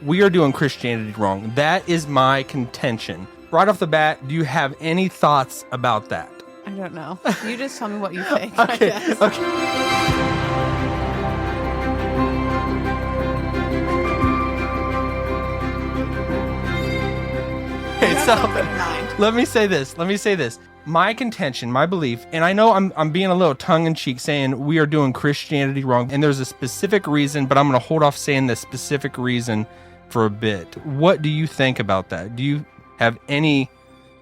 we are doing Christianity wrong. That is my contention. Right off the bat, do you have any thoughts about that? I don't know. You just tell me what you think. Okay. Okay, so let me say this. My contention, my belief, and I know I'm being a little tongue-in-cheek saying we are doing Christianity wrong, and there's a specific reason, but I'm going to hold off saying the specific reason for a bit. What do you think about that? Do you have any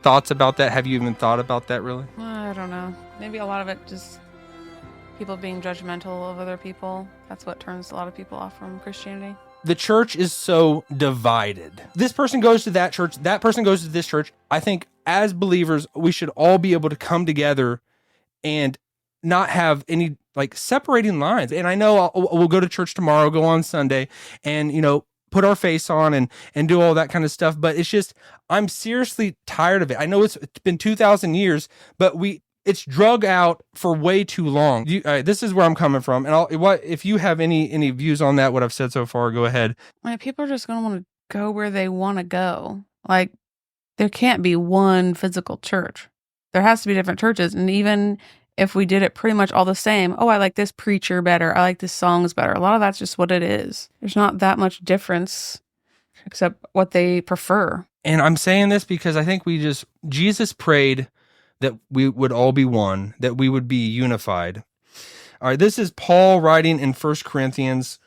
thoughts about that? Have you even thought about that, really? I don't know. Maybe a lot of it just people being judgmental of other people. That's what turns a lot of people off from Christianity. The church is so divided. This person goes to that church, that person goes to this church. I think as believers, we should all be able to come together and not have any like separating lines. And I know we'll go to church tomorrow, go on Sunday, and put our face on and do all that kind of stuff. But it's just, I'm seriously tired of it. I know it's been 2,000 years, but it's drug out for way too long. This is where I'm coming from. And if you have any views on that, what I've said so far, go ahead. People are just going to want to go where they want to go. Like, there can't be one physical church. There has to be different churches. And even if we did it pretty much all the same, I like this preacher better, I like this songs better. A lot of that's just what it is. There's not that much difference except what they prefer. And I'm saying this because I think Jesus prayed that we would all be one, that we would be unified. All right, this is Paul writing in 1 Corinthians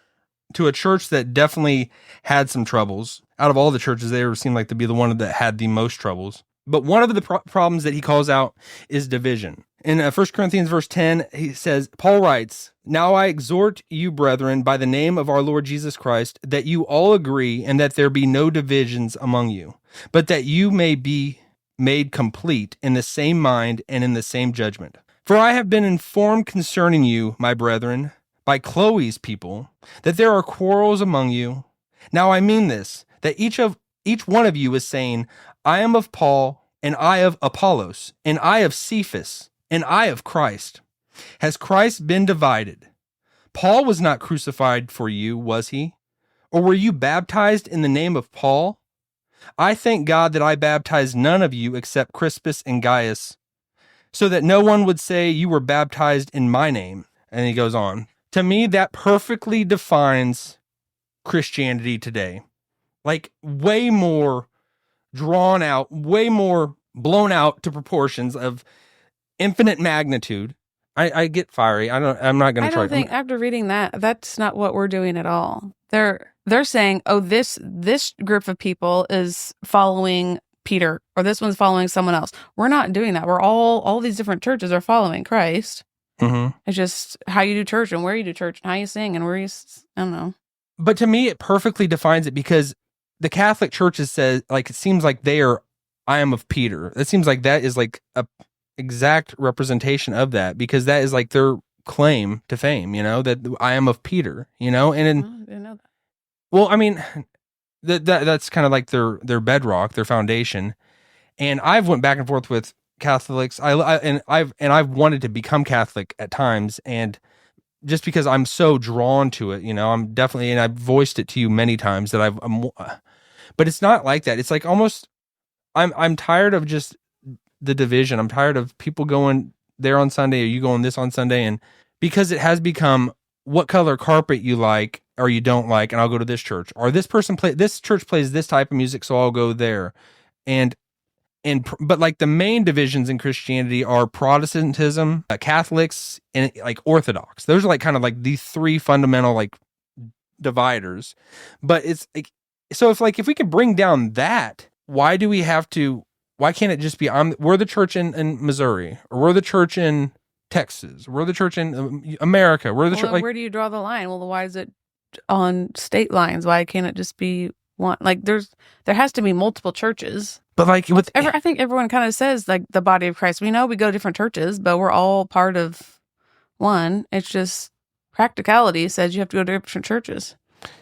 to a church that definitely had some troubles. Out of all the churches, they ever seemed like to be the one that had the most troubles. But one of the problems that he calls out is division. In 1 Corinthians verse 10, he says, Paul writes, "Now I exhort you, brethren, by the name of our Lord Jesus Christ, that you all agree and that there be no divisions among you, but that you may be made complete in the same mind and in the same judgment. For I have been informed concerning you, my brethren, by Chloe's people, that there are quarrels among you. Now I mean this, that each one of you is saying, I am of Paul, and I of Apollos, and I of Cephas, and I of Christ. Has Christ been divided? Paul was not crucified for you, was he? Or were you baptized in the name of Paul? I thank God that I baptized none of you except Crispus and Gaius, so that no one would say you were baptized in my name." And he goes on. To me, that perfectly defines Christianity today. Like, way more drawn out, way more blown out to proportions of infinite magnitude. I get fiery. I'm not going to try. I don't think after reading that, that's not what we're doing at all. They're saying, this group of people is following Peter, or this one's following someone else. We're not doing that. We're all these different churches are following Christ. Mm-hmm. It's just how you do church and where you do church and how you sing and where you, I don't know. But to me, it perfectly defines it because the Catholic churches says, like, it seems like they are, I am of Peter. It seems like that is like a exact representation of that, because that is like their claim to fame, that I am of Peter, and I didn't know that. Well, I mean, that's kind of like their bedrock, their foundation. And I've went back and forth with Catholics. I've wanted to become Catholic at times, and just because I'm so drawn to it, I'm definitely, and I've voiced it to you many times that but it's not like that. It's like almost, I'm tired of just the division. I'm tired of people going there on Sunday or you going this on Sunday, and because it has become what color carpet you like or you don't like, and I'll go to this church, or this church plays this type of music, so I'll go there. But like the main divisions in Christianity are Protestantism, Catholics, and like Orthodox. Those are like kind of like the three fundamental like dividers. But it's like, so if we could bring down that, why can't it just be, we're the church in Missouri, or we're the church in Texas, we're the church in America, we're the church. Where do you draw the line? Well, why is it on state lines? Why can't it just be one? Like there has to be multiple churches. But like I think everyone kind of says like the body of Christ. We know we go to different churches, but we're all part of one. It's just practicality says you have to go to different churches.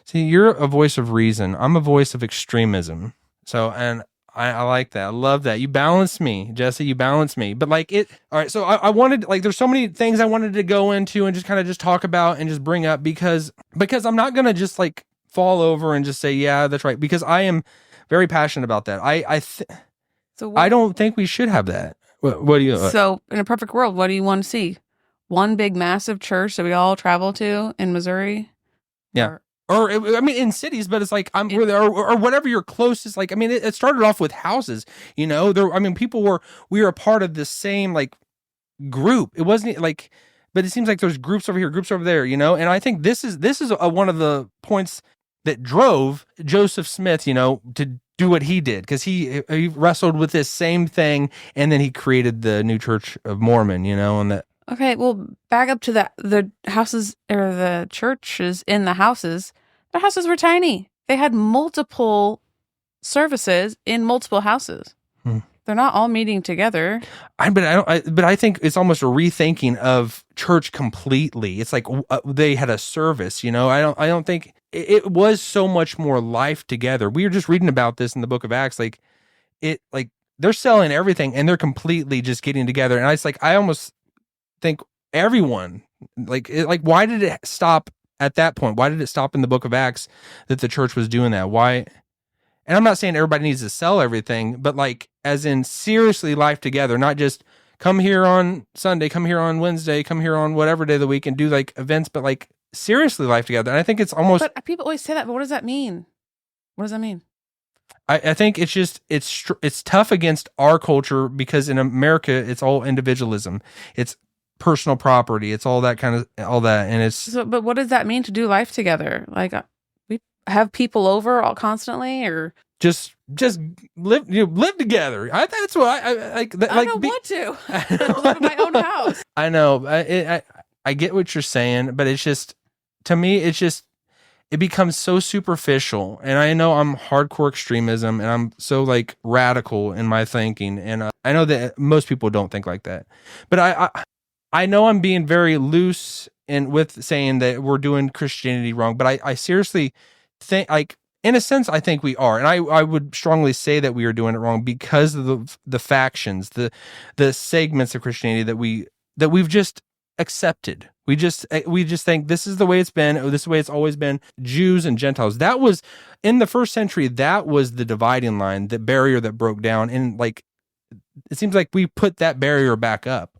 See, you're a voice of reason. I'm a voice of extremism. So, and I like that. I love that. You balance me, Jesse. You balance me. But like all right. So I wanted, like, there's so many things I wanted to go into and just kind of just talk about and just bring up because I'm not going to just like fall over and just say, yeah, that's right, because I am very passionate about that. I don't think we should have that. What do you? So in a perfect world, what do you want to see? One big massive church that we all travel to in Missouri? Yeah. Or I mean, in cities, but it's like or whatever your closest. Like, I mean, it started off with houses. You know, there. I mean, we were a part of the same like group. It wasn't like, but it seems like there's groups over here, groups over there. You know, and I think this is one of the points that drove Joseph Smith, you know, to do what he did, because he wrestled with this same thing, and then he created the New Church of Mormon. You know, and that. Okay, well, back up to the houses or the churches in the houses. The houses were tiny. They had multiple services in multiple houses. They're not all meeting together. But I think it's almost a rethinking of church completely. It's like they had a service. You know, I don't think it was so much more life together. We were just reading about this in the book of Acts. Like they're selling everything and they're completely just getting together. And I almost think everyone why did it stop at that point? Why did it stop in the book of Acts that the church was doing that? Why? And I'm not saying everybody needs to sell everything, but like as in seriously life together, not just come here on Sunday, come here on Wednesday, come here on whatever day of the week and do like events, but like seriously life together. And I think it's almost. But people always say that, but what does that mean? What does that mean? I think it's just it's tough against our culture, because in America it's all individualism. It's personal property. It's all that, and it's. So, but what does that mean to do life together? Like we have people over all constantly, or just live together. That's what I like. I don't want to live in my own house. I know. I get what you're saying, but it's just, to me, it becomes so superficial. And I know I'm hardcore extremism, and I'm so like radical in my thinking, and I know that most people don't think like that, but I know I'm being very loose with saying that we're doing Christianity wrong, but I seriously think, like, in a sense, I think we are. And I would strongly say that we are doing it wrong because of the factions, the segments of Christianity that we've just accepted. We just think this is the way it's been. This is the way it's always been. Jews and Gentiles. That was in the first century. That was the dividing line, the barrier that broke down. And like, it seems like we put that barrier back up.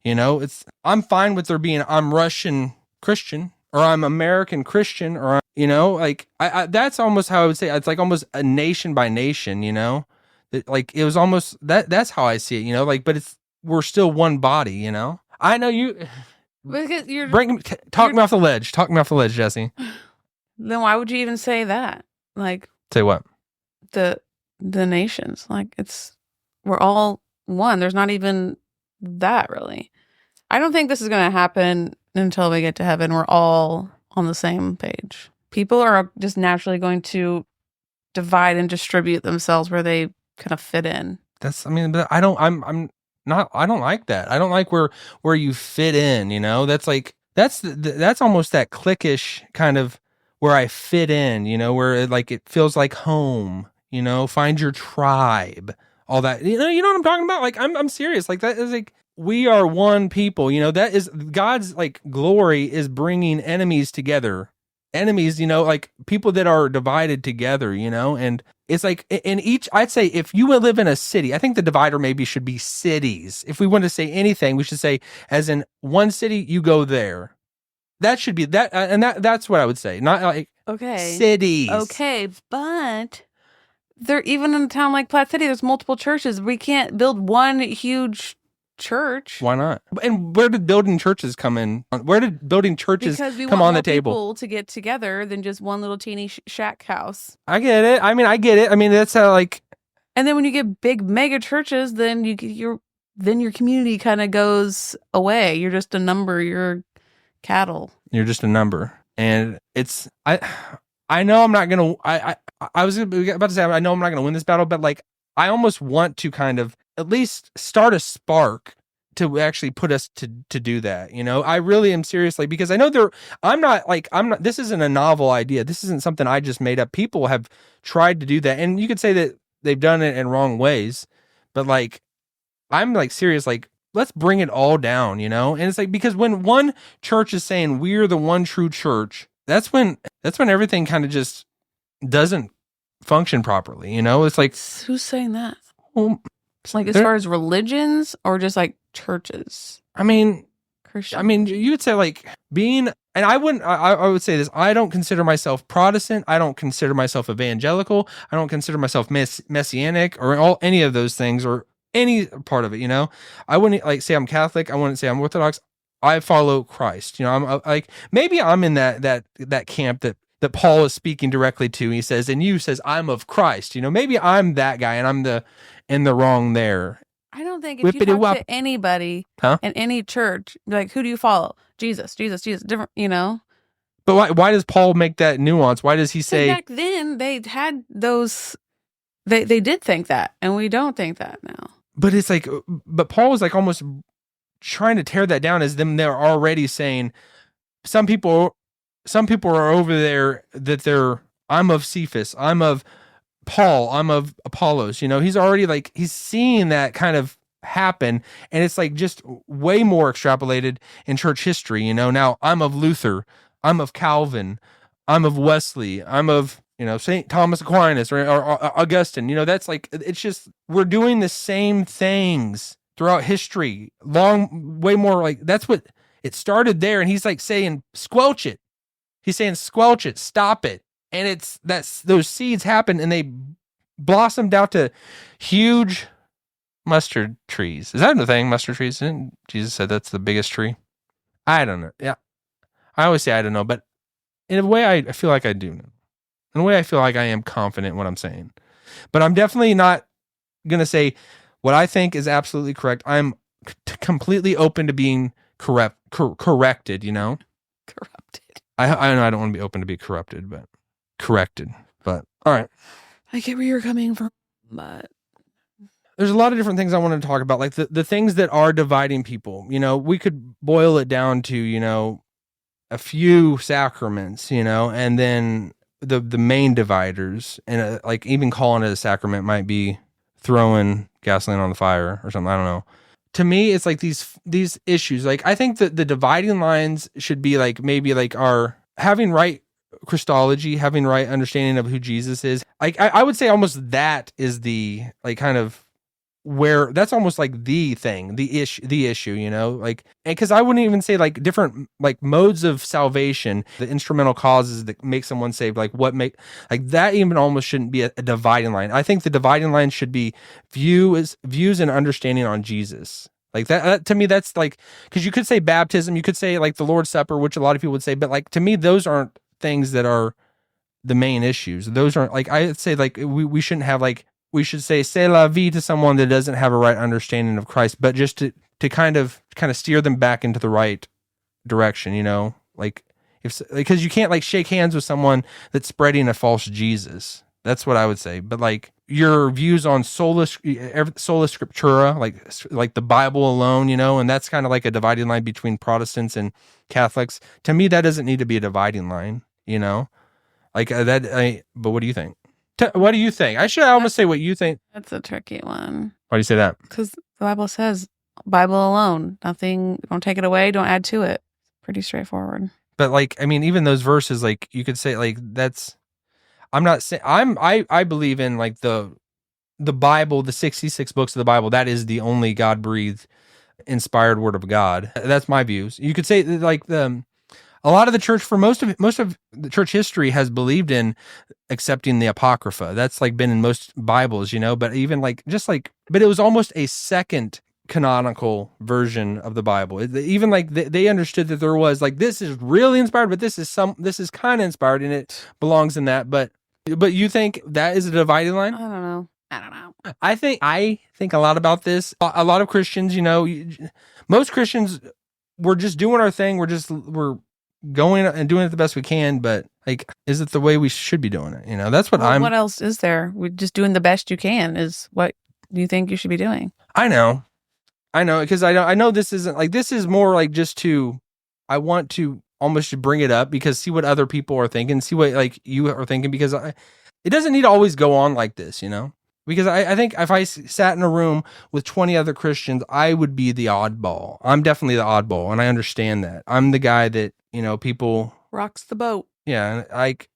You know, I'm fine with there being I'm Russian Christian, or I'm American Christian, or like that's almost how I would say it's like almost a nation by nation. You know, like it was almost that's how I see it. You know, like, but we're still one body. You know, I know you. Because Talk me off the ledge. Talk me off the ledge, Jesse. Then why would you even say that? Like, say what? The nations. Like, we're all one. There's not even that really. I don't think this is going to happen until we get to heaven. We're all on the same page. People are just naturally going to divide and distribute themselves where they kind of fit in. But I don't like that. I don't like where you fit in, you know? That's like, that's almost that cliquish kind of where I fit in, you know, where it feels like home, you know, find your tribe, all that, you know what I'm talking about? Like, I'm serious. Like, that is like, we are one people, you know, that is God's like glory is bringing enemies together. Enemies, you know, like people that are divided together, you know, and it's like in each, I'd say if you would live in a city, I think the divider maybe should be cities. If we want to say anything, we should say as in one city, you go there. That should be that. And that's what I would say. Not like cities. Okay. But they're even in a town like Platte City, there's multiple churches. We can't build one huge church. Why not? And where did building churches come in? Where did building churches come on the table? People to get together than just one little teeny shack house. I get it. I get it. That's how like. And then when you get big mega churches, then your community kind of goes away. You're just a number. You're cattle. You're just a number, and it's I know I'm not gonna. I was about to say I know I'm not gonna win this battle, but like I almost want to kind of at least start a spark to actually put us to do that. You know, I really am seriously, because I know this isn't a novel idea. This isn't something I just made up. People have tried to do that. And you could say that they've done it in wrong ways, but like, I'm like serious, like let's bring it all down, you know? And it's like, because when one church is saying we're the one true church, that's when everything kind of just doesn't function properly. It's like, who's saying that? well, Like as far as religions or just like churches? I mean, Christian. you would say like being, and I would say this, I don't consider myself Protestant. I don't consider myself evangelical. I don't consider myself messianic or any of those things or any part of it. I wouldn't like say I'm Catholic. I wouldn't say I'm Orthodox. I follow Christ. I'm like, maybe I'm in that camp that Paul is speaking directly to. He says, and you says, I'm of Christ. Maybe I'm that guy and I'm in the wrong there. I don't think if you talk to anybody in any church, like, who do you follow? Jesus, different, But why does Paul make that nuance? Why does he say back then they had those? They did think that, and we don't think that now. But it's like, but Paul is like almost trying to tear that down as them. They're already saying some people are over there that I'm of Cephas, I'm of Paul, I'm of Apollos. He's already like, he's seeing that kind of happen, and it's like just way more extrapolated in church history. Now I'm of Luther, I'm of Calvin, I'm of Wesley, I'm of St. Thomas Aquinas or Augustine. That's like, it's just, we're doing the same things throughout history, way more. Like, that's what it started there, and he's like saying, squelch it. He's saying, squelch it, stop it. And those seeds happen and they blossomed out to huge mustard trees. Is that the thing? Mustard trees? Didn't Jesus said that's the biggest tree? I don't know. Yeah. I always say I don't know, but in a way I feel like I do know. In a way I feel like I am confident in what I'm saying. But I'm definitely not going to say what I think is absolutely correct. I'm completely open to being corrected, Corrupted. I know I don't want to be open to be corrupted, but corrected. But all right. I get where you're coming from, but there's a lot of different things I wanted to talk about, like the things that are dividing people. We could boil it down to, a few sacraments, and then the main dividers, and like even calling it a sacrament might be throwing gasoline on the fire or something. I don't know. To me, it's like these issues. Like, I think that the dividing lines should be like, maybe like our having right Christology, having right understanding of who Jesus is. Like, I would say almost that is the like kind of where that's almost like the thing, the issue, like, because I wouldn't even say like different like modes of salvation, the instrumental causes that make someone saved, like what make like that even almost shouldn't be a dividing line. I think the dividing line should be views and understanding on Jesus. Like that to me, that's like, because you could say baptism, you could say like the Lord's Supper, which a lot of people would say, but like to me, those aren't things that are the main issues. Those aren't like, I'd say like we shouldn't have like, we should say "c'est la vie" to someone that doesn't have a right understanding of Christ, but just to kind of steer them back into the right direction, like because you can't like shake hands with someone that's spreading a false Jesus. That's what I would say. But like your views on sola scriptura, like the Bible alone, and that's kind of like a dividing line between Protestants and Catholics. To me, that doesn't need to be a dividing line, like that. But what do you think? What do you think? I should almost say what you think. That's a tricky one. Why do you say that? Because the Bible says, Bible alone, nothing, don't take it away, don't add to it. Pretty straightforward. But like, I mean, even those verses, like you could say like that's, I'm not saying, I believe in like the Bible, the 66 books of the Bible, that is the only God-breathed inspired word of God. That's my views. You could say like a lot of the church, for most of the church history, has believed in accepting the Apocrypha. That's like been in most Bibles, but even like, just like, but it was almost a second canonical version of the Bible. Even like they understood that there was like, this is really inspired, but this is kind of inspired and it belongs in that. But you think that is a dividing line? I don't know. I think a lot about this. A lot of Christians, most Christians, we're just doing our thing. We're going and doing it the best we can, but like, is it the way we should be doing it? That's what what else is there? We're just doing the best you can is what you think you should be doing. I know, because I know this isn't like, this is more like just I want to almost bring it up because see what other people are thinking, see what like you are thinking, because it doesn't need to always go on like this, because I think if I sat in a room with 20 other Christians, I would be the oddball. I'm definitely the oddball, and I understand that. I'm the guy that, people... Rocks the boat. Yeah, like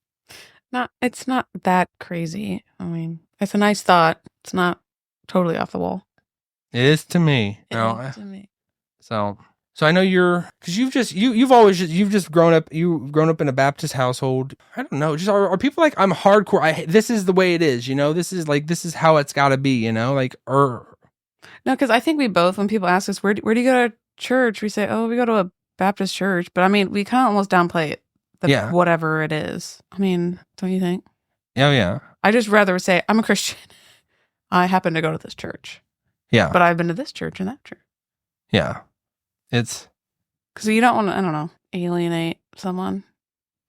It's not that crazy. I mean, it's a nice thought. It's not totally off the wall. it is to me. It is to me. So I know because you've just grown up in a Baptist household. I don't know. Just are people like, I'm hardcore. This is the way it is. This is how it's got to be. Like No, because I think we both, when people ask us where do you go to church, we say, oh, we go to a Baptist church. But I mean, we kind of almost downplay it. Whatever it is. I mean, don't you think? Oh yeah. I just rather say I'm a Christian. I happen to go to this church. Yeah. But I've been to this church and that church. Yeah. It's because you don't want to, I don't know, alienate someone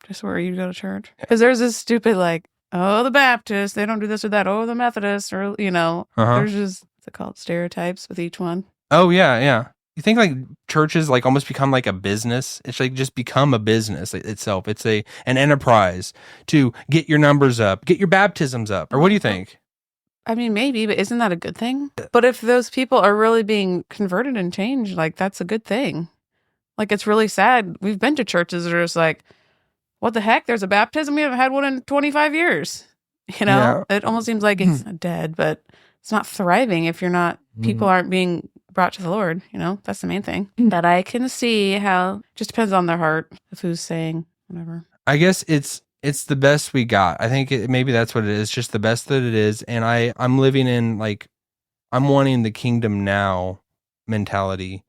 just where you go to church. Because there's this stupid like, oh, the Baptists, they don't do this or that. Oh, the Methodists, or there's just what's it called, stereotypes with each one. Oh yeah, yeah. You think like churches like almost become like a business? It's like just become a business itself. It's an enterprise to get your numbers up, get your baptisms up. Or what do you think? I mean, maybe, but isn't that a good thing? But if those people are really being converted and changed, like that's a good thing. Like it's really sad. We've been to churches that are just like, what the heck? There's a baptism? We haven't had one in 25 years. Yeah. It almost seems like it's not dead, but it's not thriving if you're not, people aren't being brought to the Lord. That's the main thing. But I can see how it just depends on their heart of who's saying whatever. I guess it's the best we got. I think maybe that's what it is, just the best that it is. And I'm living in like, I'm wanting the kingdom now mentality.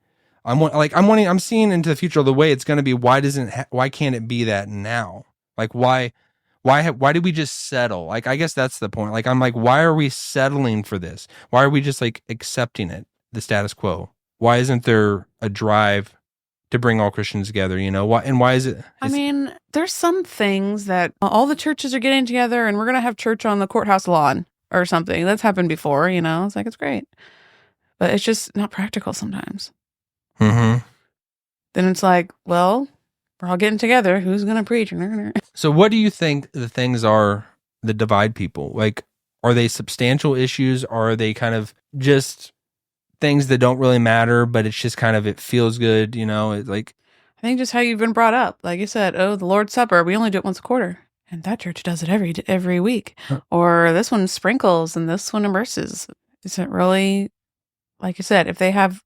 I'm seeing into the future the way it's going to be. Why can't it be that now? Like why did we just settle? Like, I guess that's the point. Like, I'm like, why are we settling for this? Why are we just like accepting it, the status quo? Why isn't there a drive to bring all Christians together? Why is it? I mean, there's some things that all the churches are getting together and we're going to have church on the courthouse lawn or something. That's happened before, it's like, it's great, but it's just not practical sometimes. Mm-hmm. Then it's like, well, we're all getting together. Who's going to preach? So what do you think the things are that divide people? Like, are they substantial issues? Or are they kind of just things that don't really matter, but it's just kind of, it feels good, It's like, I think just how you've been brought up. Like you said, oh, the Lord's Supper, we only do it once a quarter. And that church does it every week. Huh. Or this one sprinkles and this one immerses. Is it really, like you said, if they have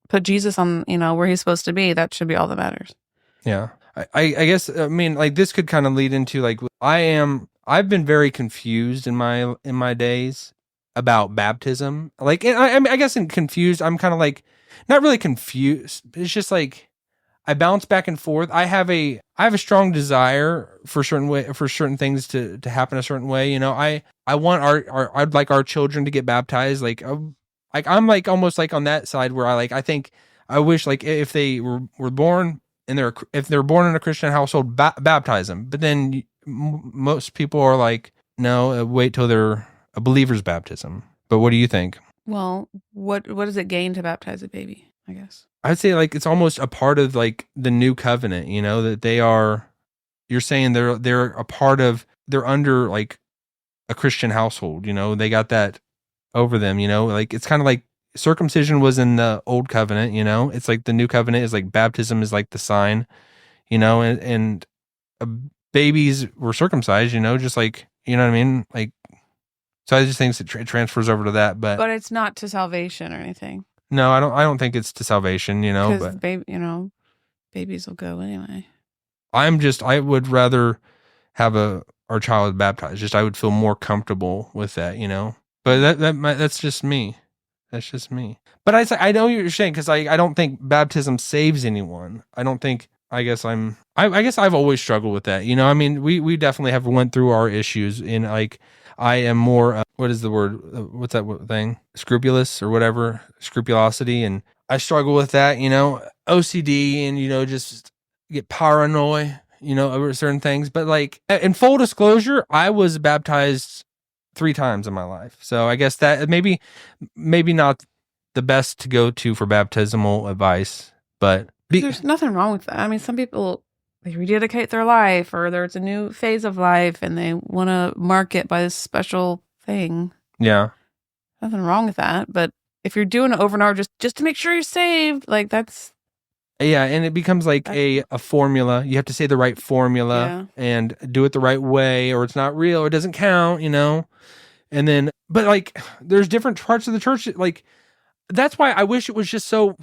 put Jesus on, where he's supposed to be, that should be all that matters. Yeah. I guess, I mean, like this could kind of lead into like, I've been very confused in my days about baptism. Like, I guess in confused, I'm kind of like, not really confused. It's just like, I bounce back and forth. I have a strong desire for certain things to happen a certain way. I want I'd like our children to get baptized. Like I'm like almost like on that side where I think I wish like if they were born and if they're born in a Christian household, baptize them. But then most people are like, no, wait till they're a believer's baptism. But what do you think? Well, what does it gain to baptize a baby, I guess? I'd say like it's almost a part of like the new covenant, that you're saying they're a part of, they're under like a Christian household, they got that over them, like it's kind of like circumcision was in the old covenant, it's like the new covenant is like baptism is like the sign, and babies were circumcised, just like, you know what I mean? Like, so I just think it transfers over to that, but it's not to salvation or anything. No, I don't think it's to salvation, Because babies will go anyway. I would rather have our child baptized. Just I would feel more comfortable with that, But that's just me. That's just me. But I know what you're saying, because I don't think baptism saves anyone. I don't think. I guess I've always struggled with that. I mean, we definitely have went through our issues in like. I am more, what is the word? What's that thing? Scrupulous or whatever, scrupulosity. And I struggle with that, OCD and, just get paranoid, over certain things. But like in full disclosure, I was baptized 3 times in my life. So I guess that maybe not the best to go to for baptismal advice, but there's nothing wrong with that. I mean, some people, they rededicate their life, or there's a new phase of life and they want to mark it by this special thing. Yeah. Nothing wrong with that. But if you're doing it over and over just to make sure you're saved, like that's... Yeah, and it becomes like a formula. You have to say the right formula and do it the right way, or it's not real, or it doesn't count, And then, but like, there's different parts of the church. Like, that's why I wish it was just so.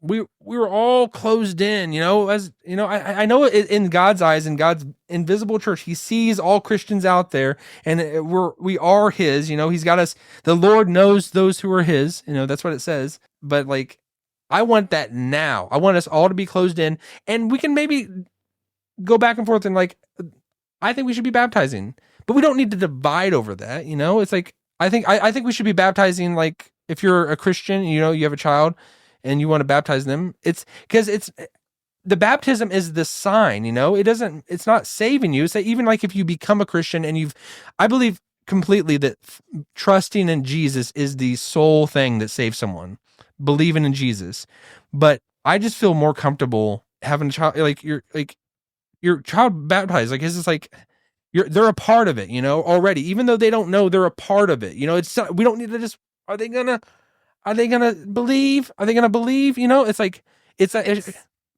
We were all closed in, as I know in God's eyes, in God's invisible church, he sees all Christians out there, and we are his, he's got us. The Lord knows those who are his, that's what it says. But like, I want that now. I want us all to be closed in, and we can maybe go back and forth and like, I think we should be baptizing, but we don't need to divide over that. It's like, I think we should be baptizing. Like, if you're a Christian, you have a child and you want to baptize them, it's because the baptism is the sign, it's not saving you. It's that even like if you become a Christian and I believe completely that trusting in Jesus is the sole thing that saves someone, believing in Jesus. But I just feel more comfortable having a child, like your child baptized, like it's just like, they're a part of it, already, even though they don't know, they're a part of it. It's not, we don't need to just, are they gonna believe? Are they gonna believe? It's like,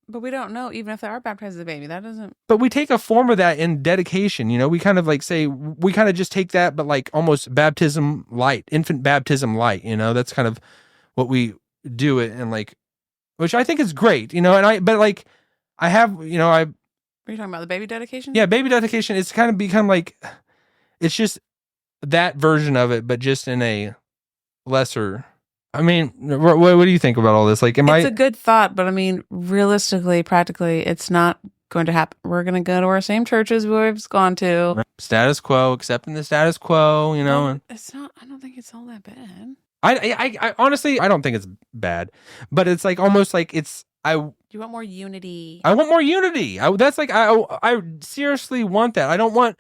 but we don't know, even if they are baptized as a baby, that doesn't. But we take a form of that in dedication. We kind of like say, we kind of just take that, but like almost baptism light, infant baptism light, that's kind of what we do it. And like, which I think is great, but like I have, Are you talking about the baby dedication? Yeah, baby dedication. It's kind of become like, it's just that version of it, but just in a lesser. I mean, what do you think about all this? Like, it's a good thought, but I mean, realistically, practically, it's not going to happen. We're going to go to our same churches we've gone to. Status quo, accepting the status quo, Well, it's not. I don't think it's all that bad. I honestly, I don't think it's bad, but it's like almost like You want more unity. I want more unity. That's like, I seriously want that. I don't want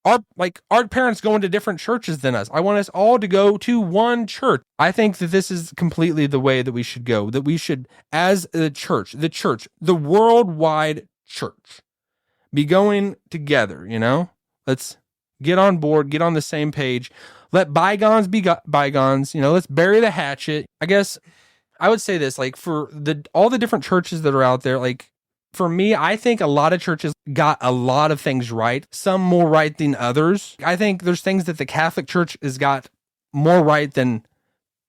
our parents going to different churches than us. I want us all to go to one church. I think that this is completely the way that we should go, that we should, as the church, the worldwide church, be going together, Let's get on board, get on the same page. Let bygones be bygones, let's bury the hatchet. I guess I would say this, like, for all the different churches that are out there, like, for me, I think a lot of churches got a lot of things right, some more right than others. I think there's things that the Catholic Church has got more right than,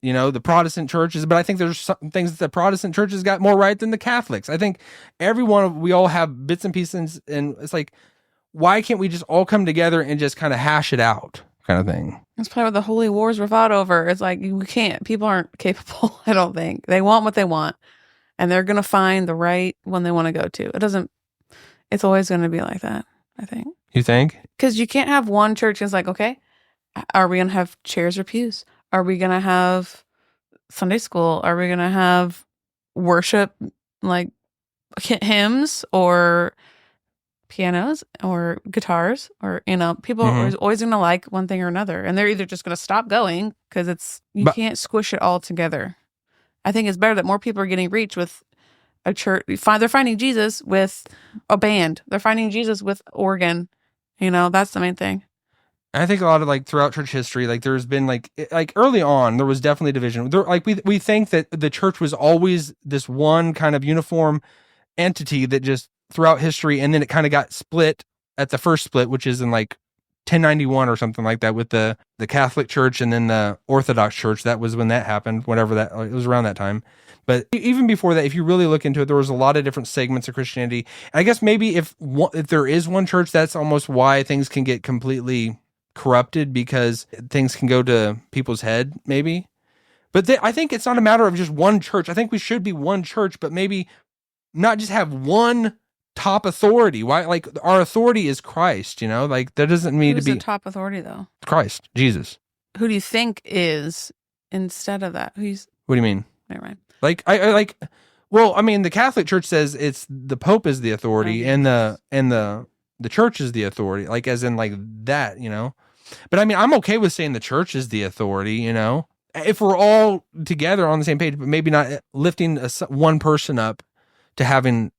the Protestant churches, but I think there's some things that the Protestant churches got more right than the Catholics. I think we all have bits and pieces, and it's like, why can't we just all come together and just kind of hash it out, kind of thing? That's probably what the holy wars were fought over. It's like, we can't. People aren't capable, I don't think. They want what they want. And they're going to find the right one they want to go to. It's always going to be like that, I think. You think? Because you can't have one church that's like, okay, are we going to have chairs or pews? Are we going to have Sunday school? Are we going to have worship, like hymns or pianos or guitars? Or, people are always going to like one thing or another. And they're either just going to stop going because you can't squish it all together. I think it's better that more people are getting reached with a church. They're finding Jesus with a band. They're finding Jesus with organ. That's the main thing. I think a lot of like throughout church history, like there's been like early on, there was definitely division. Like we think that the church was always this one kind of uniform entity that just throughout history, and then it kind of got split at the first split, which is in like 1091 or something like that, with the Catholic Church and then the Orthodox Church. That was when that happened, whatever that, it was around that time. But even before that, if you really look into it, there was a lot of different segments of Christianity. And I guess maybe if there is one church, that's almost why things can get completely corrupted, because things can go to people's head, maybe. But I think it's not a matter of just one church. I think we should be one church, but maybe not just have one top authority. Why? Like, our authority is Christ, like that doesn't mean to be the top authority though. Christ, Jesus. Who do you think is instead of that? What do you mean? Never mind. Like, well, I mean, the Catholic Church says it's the Pope is the authority, and the church is the authority, like as in like that, But I mean, I'm okay with saying the church is the authority, if we're all together on the same page, but maybe not lifting one person up to having.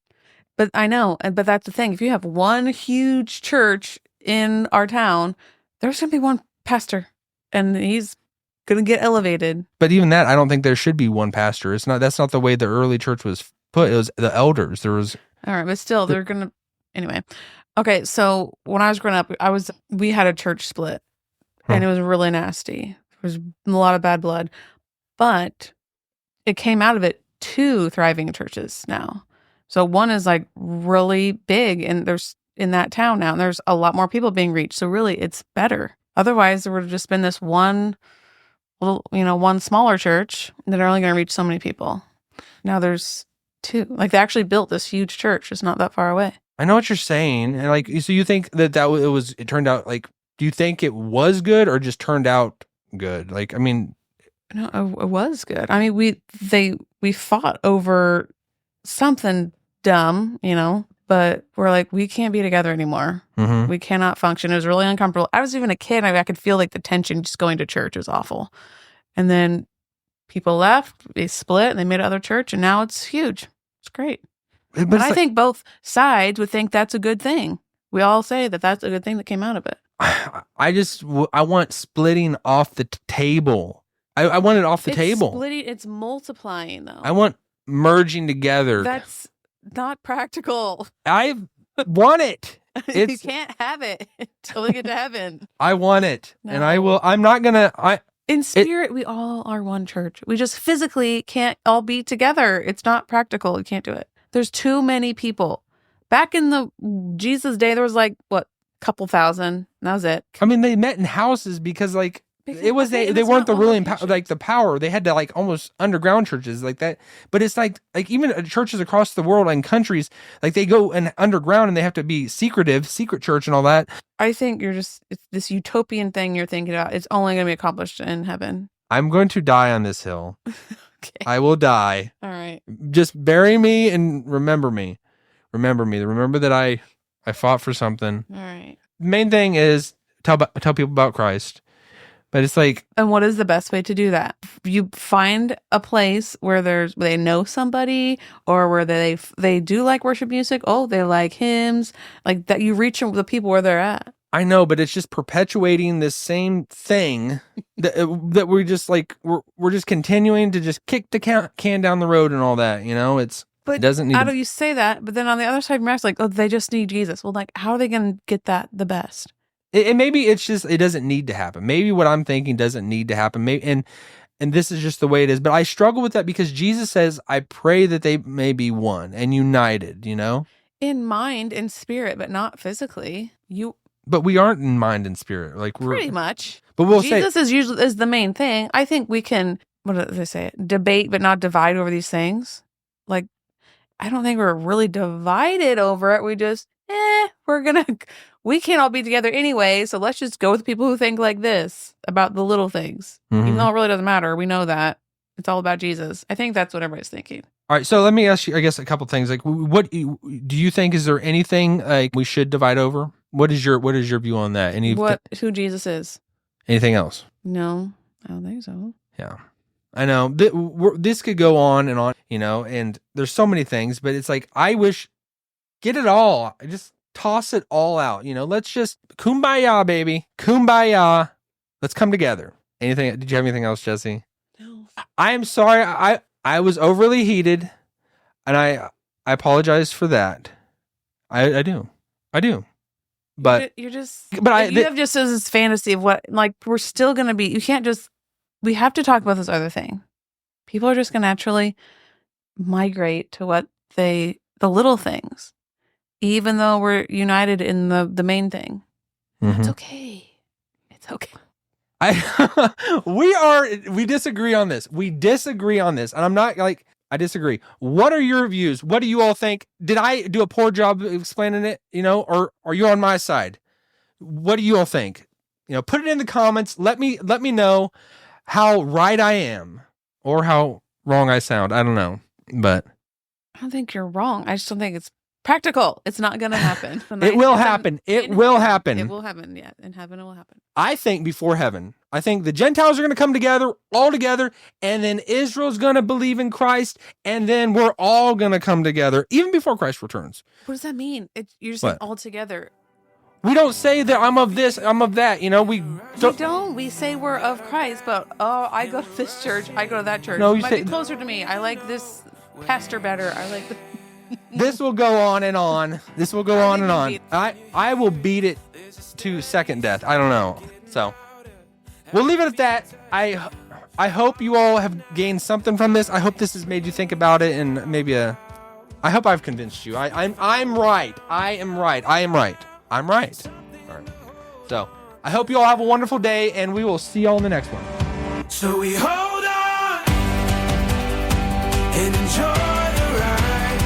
But I know, but that's the thing. If you have one huge church in our town, there's going to be one pastor, and he's going to get elevated. But even that, I don't think there should be one pastor. That's not the way the early church was put. It was the elders. There was. All right, but still, they're gonna. Anyway, okay. So when I was growing up, we had a church split, and it was really nasty. There was a lot of bad blood, but it came out of it 2 thriving churches now. So one is like really big, and there's in that town now, and there's a lot more people being reached. So really, it's better. Otherwise, there would have just been this one little, one smaller church that are only going to reach so many people. Now there's 2. Like they actually built this huge church. It's not that far away. I know what you're saying, and like, so you think that it turned out like? Do you think it was good or just turned out good? Like, I mean, no, it was good. I mean, we fought over something dumb, but we're like, we can't be together anymore. Mm-hmm. We cannot function. It was really uncomfortable. I was even a kid. I could feel like the tension just going to church. It was awful. And then people left, they split, and they made another church, and now it's huge. It's great. But I think both sides would think that's a good thing. We all say that that's a good thing that came out of it. I want splitting off the table. I want it off the table. Splitting, it's multiplying, though. I want merging together. That's not practical. I want it. You can't have it until we get to heaven. I want it. No. And I will. I'm not going to. In spirit, we all are one church. We just physically can't all be together. It's not practical. You can't do it. There's too many people. Back in the Jesus day, there was like, what, a couple thousand. And that was it. I mean, they met in houses because like, they weren't the ruling like the power. They had to like almost underground churches like that. But it's like even churches across the world and countries, like they go and underground and they have to be secret church and all that. I think it's this utopian thing you're thinking about. It's only going to be accomplished in heaven. I'm going to die on this hill. Okay. I will die. All right. Just bury me and remember me. Remember me. Remember that I fought for something. All right. Main thing is tell people about Christ. But it's like... And what is the best way to do that? You find a place where they know somebody, or where they do like worship music. Oh, they like hymns. Like that, you reach the people where they're at. I know, but it's just perpetuating this same thing that we just like, we're just continuing to just kick the can down the road and all that, But it doesn't need... How do you say that? But then on the other side, Matt's like, oh, they just need Jesus. Well, like, how are they going to get that the best? And maybe it's just, it doesn't need to happen. Maybe what I'm thinking doesn't need to happen. Maybe, and this is just the way it is. But I struggle with that because Jesus says, I pray that they may be one and united, In mind and spirit, but not physically. But we aren't in mind and spirit. Like we're pretty much. But we'll Jesus is the main thing. I think we can, what do they say? Debate, but not divide over these things. Like, I don't think we're really divided over it. We just, we can't all be together anyway, so let's just go with people who think like this about the little things. Mm-hmm. Even though it really doesn't matter. We know that. It's all about Jesus. I think that's what everybody's thinking. All right, so let me ask you, I guess, a couple things. Like, what do you think, is there anything like we should divide over? What is your view on that? Who Jesus is. Anything else? No, I don't think so. Yeah. I know. This could go on, and there's so many things, but it's like, I wish, get it all. Just toss it all out. Let's just kumbaya, baby. Kumbaya. Let's come together. Did you have anything else, Jesse? No. I am sorry. I was overly heated, and I apologize for that. I do. But you have just this fantasy of what, like, we're still going to be, we have to talk about this other thing. People are just going to naturally migrate to the little things, even though we're united in the main thing. Mm-hmm. It's okay. It's okay. We disagree on this. And I'm not like, I disagree. What are your views? What do you all think? Did I do a poor job of explaining it, or are you on my side? What do you all think? Put it in the comments. Let me know how right I am or how wrong I sound. I don't know, but I don't think you're wrong. I just don't think it's practical. It's not going to happen. It will happen. It will happen. It will happen. Yeah. In heaven, it will happen. I think before heaven, I think the Gentiles are going to come together, all together, and then Israel's going to believe in Christ, and then we're all going to come together, even before Christ returns. What does that mean? You're just saying all together. We don't say that I'm of this, I'm of that. We don't. We say we're of Christ, but I go to this church, I go to that church. No, you might be closer to me. I like this Pastor better. I like the This will go on and on. This will go on and on. I will beat it to second death. I don't know. So we'll leave it at that. I hope you all have gained something from this. I hope this has made you think about it, and maybe I hope I've convinced you. I'm right. I am right. I am right. I'm right. All right. So I hope you all have a wonderful day, and we will see y'all in the next one. So we hold on and enjoy the ride.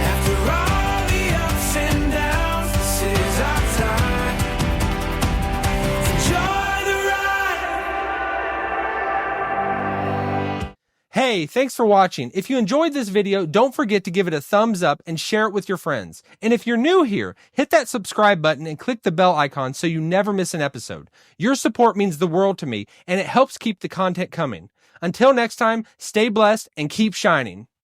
After all the ups and downs, this is our time. Enjoy the ride. Hey, thanks for watching. If you enjoyed this video, don't forget to give it a thumbs up and share it with your friends. And if you're new here, hit that subscribe button and click the bell icon so you never miss an episode. Your support means the world to me, and it helps keep the content coming. Until next time, stay blessed and keep shining.